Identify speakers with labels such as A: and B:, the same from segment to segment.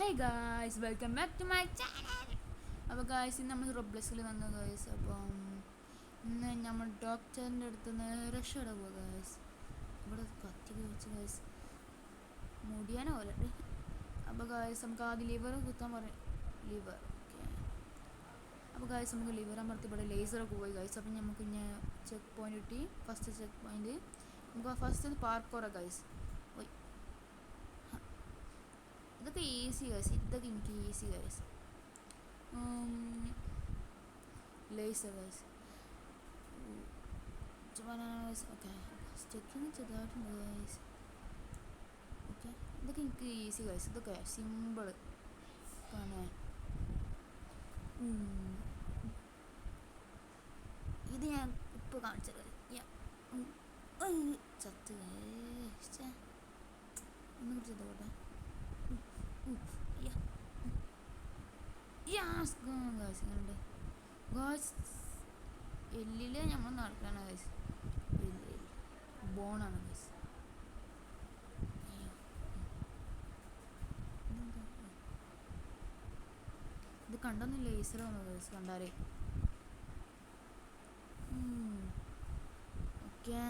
A: Hey guys welcome back to my channel. അപ്പോൾ guys ഇന്ന് നമ്മൾ റോബ്ലക്സിൽ വന്നു ഗായ്സ്. അപ്പം ഇന്ന് നമ്മൾ ഡോക്ടറിൻ്റെ അടുത്ത് നിന്ന് രക്ഷപ്പെടാൻ പോകുക ഗായ്സ്. ഇവിടെ കത്തി കഴിച്ച് ഗായ്സ് മുടിയാനോ പോലെ. അപ്പോൾ ഗായ്സ് നമുക്ക് ആദ്യം ലിവർ കുത്താൻ പറയും. Lever okay. അപ്പോൾ ഗായ്സ് നമുക്ക് ലിവർ അമർത്തി ഇവിടെ ലേസറൊക്കെ പോയി ഗായ്സ്. അപ്പം നമുക്ക് ഇനി ചെക്ക് പോയിന്റ് കിട്ടി. ഫസ്റ്റ് ചെക്ക് പോയിന്റ് നമുക്ക് ഫസ്റ്റ് പാർക്കോറ ഗായ്സ്. ഇതൊക്കെ ഈസി ഗൈസ്, ഇതൊക്കെ എനിക്ക് easy guys. Laser guys okay. Checking ചെറുതായിട്ടുണ്ട് ഗൈസ്. ഓക്കെ, ഇതൊക്കെ എനിക്ക് ഈസി ഗൈസ്, ഇതൊക്കെ സിമ്പിൾ ആണ്. ഇത് ഞാൻ ഇപ്പോൾ കാണിച്ചത് ചത്ത് ഒന്നും ചെയ്തോട്ടെ. എല്ലില് നമ്മൾ നടക്കാണ് ഗൈസ്. ബോണാണ് ഗൈസ്. ഇത് കണ്ടൊന്നും ലേസർ വന്നു ഗൈസ് കണ്ടാലേ. ഓക്കെ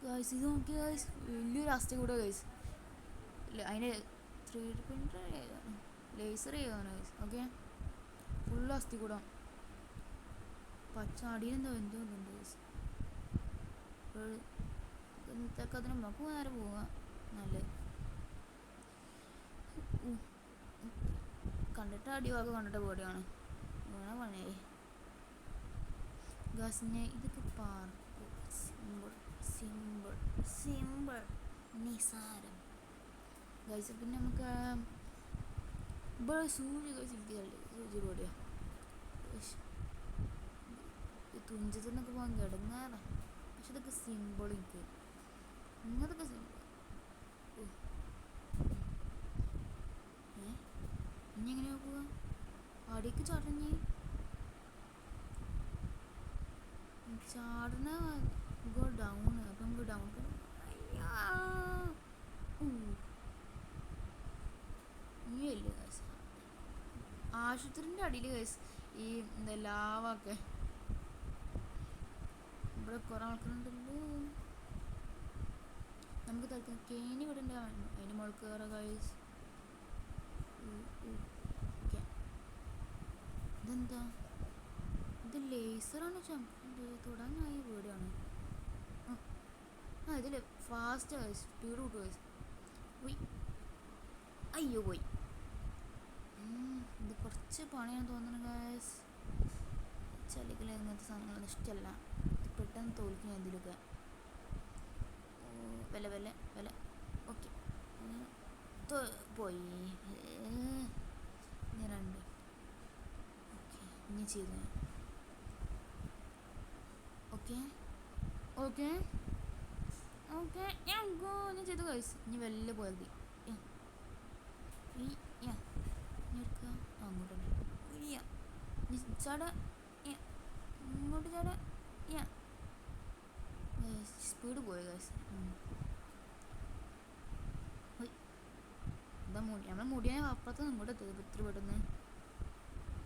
A: ഗൈസ്, ഇത് നോക്കിയ ഗൈസ് വലിയൊരു അസ്ഥി കൂടെ ഗൈസ്. അതിന് 3D പ്രിൻ്റർ ലേസർ ചെയ്താണ് ഗൈസ്. ഓക്കെ, ഫുള്ള് അസ്ഥി കൂടാം. പച്ച അടിയിലെന്തോ എന്തോ ഉണ്ട് ഗൈസ്. ഇന്നത്തേക്ക് അതിന് നമുക്ക് നേരെ പോവാം. നല്ല കണ്ടിട്ട് അടിവാക്ക് കണ്ടിട്ട് പേടിയാണ് വേണം പണി ഗാസിനെ. ഇതൊക്കെ പാർക്ക് സിമ്പിൾ സിമ്പിൾ സിമ്പിൾ നിസാരം ഗൈസ്. പിന്നെ നമുക്ക് ഇവിടെ സൂര്യ ഗൈസ് ഇരിക്കുകയല്ലേ, സൂര്യ പേടിയാ. തുഞ്ചത്തെന്നൊക്കെ പോകാൻ കിടങ്ങാറാ. പക്ഷെ ഇതൊക്കെ സിമ്പിൾ. എനിക്ക് ഇങ്ങനത്തൊക്കെ സിമ്പിൾ. ഇനി എങ്ങനെയാ പോവാ? അടിക്ക് ചടഞ്ഞ് ചാടണ ഗോ ഡൗൺ. അപ്പം നമുക്ക് ഡൗൺ ഇല്ല ഗൈസ്. ആശുപത്രിൻ്റെ അടിയിൽ ഗൈസ് ഈ എന്താ ലാവൊക്കെ. ഇവിടെ കുറേ ആൾക്കാരുണ്ടല്ലോ. നമുക്ക് തൽക്കാലം കേനി ഇവിടെ ഉണ്ട്. അതിന് മുകളിൽ കയറുക ഗൈസ്. ഓക്കെ, ഇതെന്താ? ഇത് ലേസറാണ്. ഇത് തൊടാനായി വീടാണ്. ഇതിൽ ഫാസ്റ്റ് ഗൈസ്, സ്പീഡ് കൂട്ടുക ഗൈസ്. പോയി, അയ്യോ പോയി. ഇത് കുറച്ച് പണിയാണ് തോന്നുന്നത് ഗൈസ്. ചളിക്കൽ ഇങ്ങനത്തെ സാധനങ്ങളൊന്നും ഇഷ്ടമല്ല. ഇത് പെട്ടെന്ന് തോൽക്കും ഇതിലൊക്കെ. വില വില വില. ഓക്കെ, പോയി. ഇനി രണ്ട്. ഓക്കെ, ഇനി ചെയ്തു. ഓക്കെ ഓക്കെ ഓക്കെ ഞാൻ ചെയ്തു ഗൈസ്. ഇനി വല്ല പോയാൽ മതി. എടുക്കുക അങ്ങോട്ടുണ്ട്. ചാട ഇങ്ങോട്ട് ചാട. സ്പീഡ് പോയി ഗൈസ്. എന്താ മുടി നമ്മളെ മുടിയാൻ അപ്പുറത്ത് ഇങ്ങോട്ട് എത്തിയത് ഇത്ര പെട്ടെന്ന്.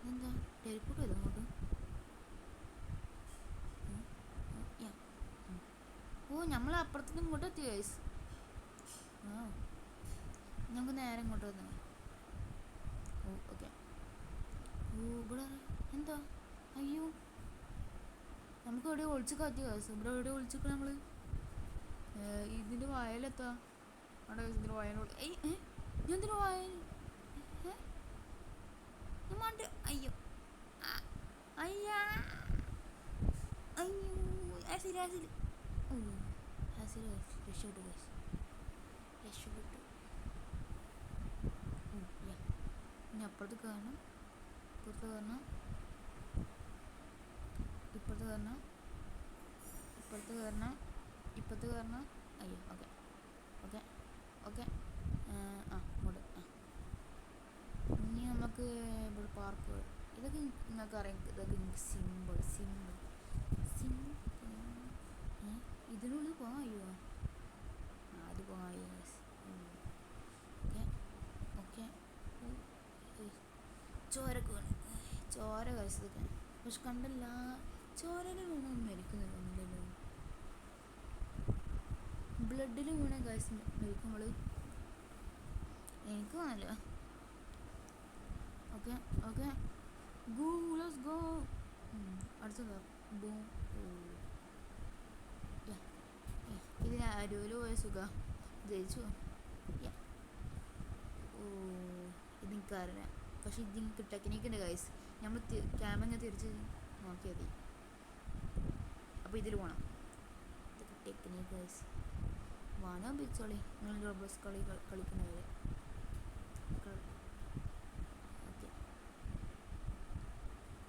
A: എന്താ ടെലിപ്പോട്ട് ചെയ്ത് അങ്ങോട്ട്? നമ്മൾ അപ്പുറത്തുനിന്ന് ഇങ്ങോട്ട് എത്തി ഗൈസ്. നമുക്ക് നേരെ ഇങ്ങോട്ട് വന്നു. ഓക്കെ. ഇവിടെ എന്താ? അയ്യോ, നമുക്ക് എവിടെ ഒളിച്ച് കാറ്റി ഗൈസ്. ഇവിടെ എവിടെ ഒളിച്ചിട്ട് നമ്മൾ ഇതിൻ്റെ വയലെത്താ. അവിടെ ഇതിൻ്റെ വയലോട് എന്തിനു വയൽ? അയ്യോ അയ്യാ അയ്യോ ആസിൽ ആസിൽ ആസിൽ രക്ഷപ്പെട്ടു ഗൈസ്, രക്ഷപ്പെട്ടു. ഇനി അപ്പുറത്ത് കയറണം, ഇപ്പുറത്ത് കയറണം, ഇപ്പുറത്ത് കയറണം, ഇപ്പുറത്ത് കയറണം, ഇപ്പുറത്ത് കയറണം. അയ്യോ ഓക്കെ ഓക്കെ ഓക്കെ. ഇങ്ങോട്ട്. ഇനി നമുക്ക് ഇവിടെ പാർക്ക്. ഇതൊക്കെ നിങ്ങൾക്ക് അറിയാം. ഇതൊക്കെ സിമ്പിൾ സിമ്പിൾ സിമ്പിൾ. ഇതിനുള്ളിൽ പോകാൻ കഴിയുമോ? അത് പോകാൻ കഴിയുമോ? ചോര കഴിച്ചതൊക്കെ. പക്ഷെ കണ്ടല്ല, ചോരയിൽ വീണൊന്നും മരിക്കുന്നില്ലല്ലോ, ബ്ലഡിൽ വീണ കഴിച്ച് മരിക്കുമ്പോൾ എനിക്ക് തോന്നല്ല. Okay okay, go let's go. അടുത്തതാ ബൂം. ഇതിന് അരുവിൽ പോയ സുഖ ജയിച്ചു. ഓ, ഇത് എനിക്കറിയാം. പക്ഷെ ഇത് എനിക്ക് ടെക്നിക്കുണ്ട് ഗൈസ്. നമ്മൾ ക്യാമറ തിരിച്ച് നോക്കിയാൽ മതി. അപ്പോൾ ഇതിൽ പോകണം. ഇതൊക്കെ ടെക്നിക്ക് ഗൈസ്. വാനോ പിച്ചോളി നിങ്ങൾ റോബ്ലോക്സ് കളിക്കുന്നവരെ. ഓക്കെ,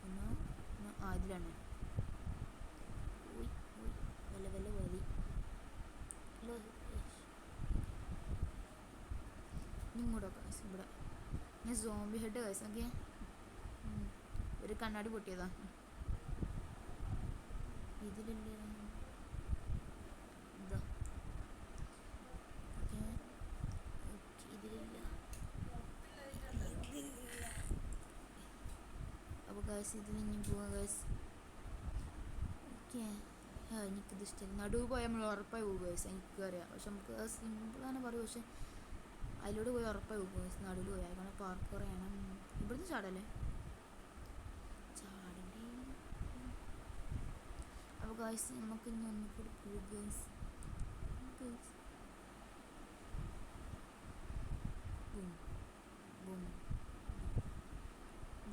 A: എന്നാ ഇതിലാണ് വല്ല വല്ല വലി ഇങ്ങോട്ടോ ഗൈസ്. ഇവിടെ ഞാൻ സോംബി ഹെഡ് ഗൈസ്. ഓക്കെ, ഒരു കണ്ണാടി പൊട്ടിയതാ ഇതിലല്ലേ. ഇതാ ഓക്കെ ഓക്കെ, ഇതിലില്ല. അപ്പോൾ ഗൈസ് ഇതിൽ ഇനി പോവാം ഗൈസ്. ഓക്കെ, എനിക്കിത് ഇഷ്ടമല്ല. നടുവ് പോയാൽ നമ്മൾ ഉറപ്പായി പോകും ഗൈസ്, എനിക്കറിയാം. പക്ഷെ നമുക്ക് സിമ്പിളാണ് പറയും, പക്ഷെ അതിലൂടെ പോയി ഉറപ്പായി പോകും ഗൈസ്. നടുവിൽ പോയി കാരണം പാർക്കോർ ചെയ്യണം. ഇവിടുന്ന് ചാടല്ലേ, ചാടണ്ടേ. അപ്പോൾ ഗൈസ് നമുക്ക് ഇനി ഒന്നുകൂടി പോകും ഗൈസ്.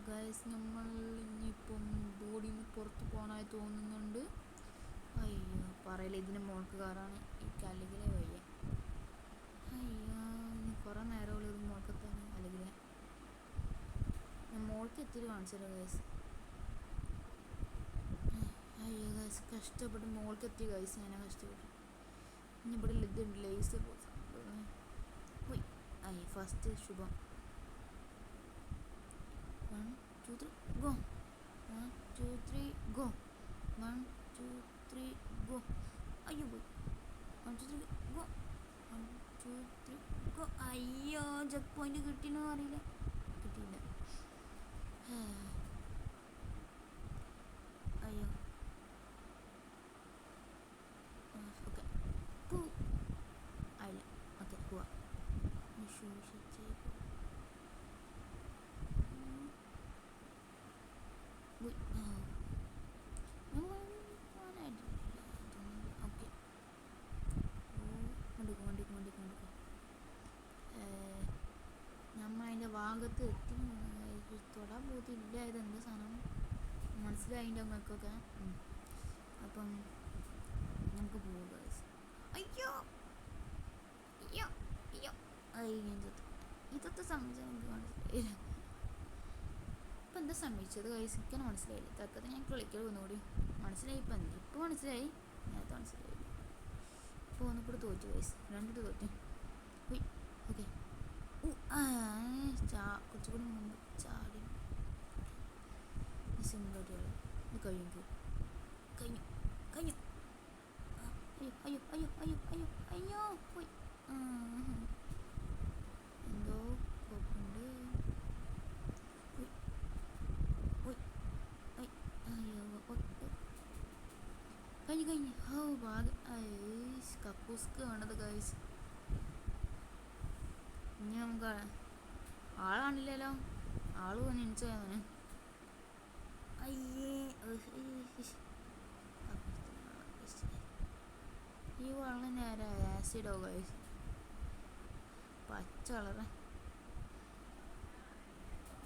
A: ഗൈസ് നമ്മൾ ഇനിയിപ്പം ബോഡിയിൽ നിന്ന് പുറത്ത് പോകാനായി തോന്നുന്നുണ്ട്. അയ്യോ പറയില്ല, ഇതിന് മോൾക്ക് കയറാണ് എനിക്ക് അല്ലെങ്കിലേ വയ്യ. അയ്യോ ഇനി കുറേ നേരമുള്ള ഇത് മോൾക്കെത്താണ്. അല്ലെങ്കിൽ ഞാൻ മോൾക്ക് എത്തിയിട്ട് കാണിച്ചു തരാം ഗൈസ്. അയ്യോ ഗൈസ് കഷ്ടപ്പെട്ട് മോൾക്ക് എത്തി ഗൈസ്. ഞാൻ കഷ്ടപ്പെട്ടു. ഇനി ഇവിടെ ഇതുണ്ട് ലേസ് പോയി. അയ്യ ഫസ്റ്റ് ശുഭം. 1 2 3 go. 1 2 3 go. 1 2 3 go. അയ്യോ പോയി. 1 2 3 go. 1 2 3 go. അയ്യോ ചെക്ക് പോയിന്റ് കിട്ടിയെന്ന് അറിയില്ല, കിട്ടിയില്ല. അയ്യോ ഓക്കെ പോ ആയില്ല. ഓക്കെ പോവാ. ഓക്കെ നമ്മൾ അതിൻ്റെ ഭാഗത്ത് എത്തി. തൊടാൻ പോകത്തില്ല. ഇതെന്താ സാധനം മനസ്സിലായിൻ്റെ അമ്മക്കൊക്കെ. അപ്പം നമുക്ക് പോകാം ഗൈസ്. അയ്യോ അയ്യോ അയ്യോ അയ്യോ ഇതൊക്കെ സംബന്ധിച്ച് നമുക്ക് മനസ്സിലായില്ല. ഇപ്പം എന്താ സംഭവിച്ചത് ഗൈസ് എനിക്കാണ് മനസ്സിലായില്ല. തക്കത്ത് ഞാൻ കളിക്കൽ ഒന്നുകൂടി മനസ്സിലായി. ഇപ്പം മനസ്സിലായി, നേരത്തെ മനസ്സിലായില്ല. ഇപ്പോൾ ഒന്നുകൂടെ തോറ്റു ഗൈസ്, രണ്ടിട്ട് തോറ്റു. ഓക്കെ കുറച്ചുകൂടി മുമ്പ് ചാടി സിമ്പിളായിട്ട് കളയാം. ഇത് കഴിഞ്ഞു കഴിഞ്ഞു കഴിഞ്ഞു. അയ്യോ അയ്യോ അയ്യോ അയ്യോ അയ്യോ അയ്യോ പോയി. എന്തോ കുഴപ്പമുണ്ട്. അയ്യോ കഴിഞ്ഞു ഓ ഭാഗ്യം. കക്കൂസ്ക്ക് വേണ്ടത് ഗൈസ്. ഇനി നമുക്ക് ആളാണില്ലല്ലോ, ആള് വന്ന് എണിച്ചവന്. അയ്യേ ഈ വെള്ളം നേരെ ആസിഡോ ഗൈസ്, പച്ച കളറ്.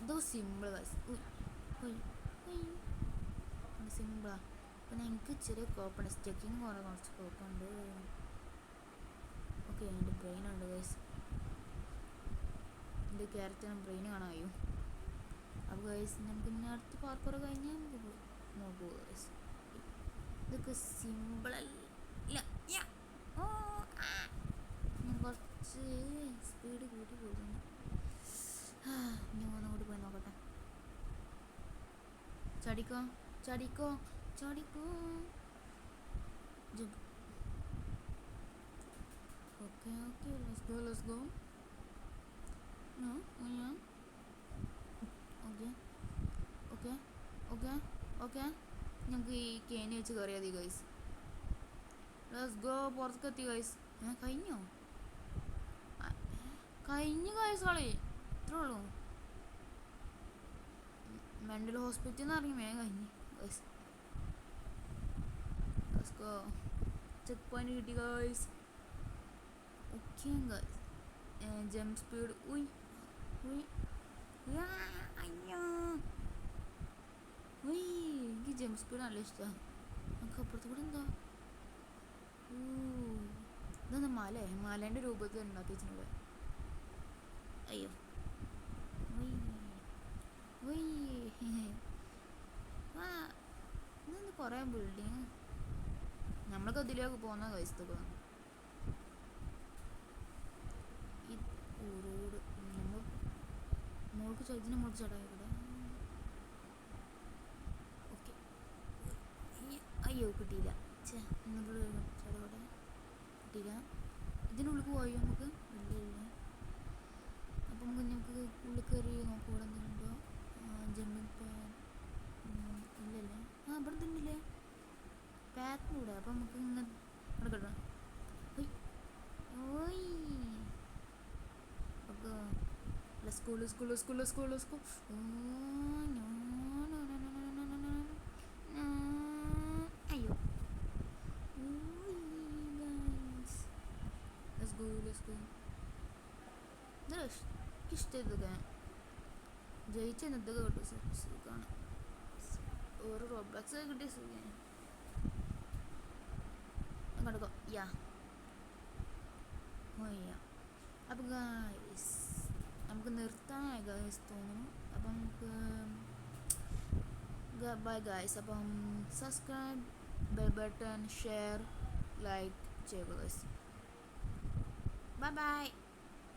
A: ഇതോ സിമ്പിൾ ഗൈസ്. സിമ്പിളാ. പിന്നെ എനിക്ക് ഇച്ചിരി കുഴപ്പമുണ്ട്, സ്റ്റെക്കിങ് കുറച്ച് കുഴപ്പമുണ്ട്. ഓക്കെ എൻ്റെ ബ്രെയിൻ ഉണ്ട് ഗൈസ്. എൻ്റെ ക്യാരക്ടറിന് ബ്രെയിൻ കാണാൻ കഴിയും. അപ്പോൾ ഗൈസ് നമുക്ക് പിന്നെ അടുത്ത പാർക്കർ കഴിഞ്ഞാൽ നമുക്ക് നോക്കുക ഗൈസ്. ഇതൊക്കെ സിമ്പിളല്ല. ഞാൻ കുറച്ച് സ്പീഡ് കൂട്ടി പോകുന്നു. ഇനി ഒന്നുകൂടി പോയി നോക്കട്ടെ. ചടിക്കോ ചടിക്കോ ചടിക്കോ. Jump. Okay okay let's go. No, yeah. Okay. Okay. Okay okay, നമുക്ക് ഈ കേനി വെച്ച് കയറിയാൽ മതി ഗൈസ്. Let's go. പുറത്തേക്ക് എത്തി ഗൈസ്. കഴിഞ്ഞോ? കഴിഞ്ഞു ഗൈസ്, കളി ഇത്രേ ഉള്ളൂ. മെൻ്റൽ ഹോസ്പിറ്റലിൽ നിന്ന് ഇറങ്ങി വേഗം കഴിഞ്ഞു guys. Let's go. Check point കിട്ടി guys. Okay guys, jump speed. ഉയ് ഉയ് അയ്യോ ഉയ്, എനിക്ക് ജംപ് സ്പീഡ് നല്ല ഇഷ്ടമാണ്. നമുക്ക് അപ്പുറത്ത് കൂടെ എന്താ? ഇതെന്താ മല? മലേൻ്റെ രൂപത്തിൽ ഉണ്ടാക്കി വെച്ചിട്ടുണ്ട്. അയ്യോ ഇതെന്ത് കുറേ ബിൽഡിങ്. നമ്മളൊക്കെ ഇതിലേക്ക് പോകുന്ന കഴിച്ചത് ഈ റോഡ്. നമ്മൾ മോൾക്ക് ഇതിന് മുകളിൽ ചടായി ഇവിടെ. ഓക്കെ, അയ്യോ കിട്ടിയില്ല. ചടവിടെ കിട്ടിയില്ല. ഇതിനുള്ളിൽ പോയോ നമുക്ക്? ഇല്ല ഇല്ല. അപ്പം നമുക്ക് ഉള്ളിൽ കയറി നോക്കാം ഇവിടെ എന്തെങ്കിലും ഉണ്ടോ. ജമ്പിങ് പാഡ് ഇല്ലല്ലേ. ഇവിടെ തന്നെയില്ലേ പാത്തിലൂടെ. അപ്പം നമുക്ക് ഇങ്ങനെ ഇവിടെ കിട്ടണം. Okay, school. അയ്യോ ലെറ്റ്സ് ഗോ. ഇഷ്ടതൊക്കെ ജയിച്ച ഇതൊക്കെ കിട്ടും. സുഖമാണ്. ഒരു റോബ്ലക്സ് കിട്ടിയ സുഖമാണ്. അങ്ങോട്ട് യാ അപ്പം ഗായ്സ് നമുക്ക് നിർത്താനായി ഗായ്സ് തോന്നുന്നു. അപ്പം നമുക്ക് ബൈ ഗായ്സ്. അപ്പം subscribe, bell button, share, like ചെയ്യുക ഗായ്സ്. Bye bye.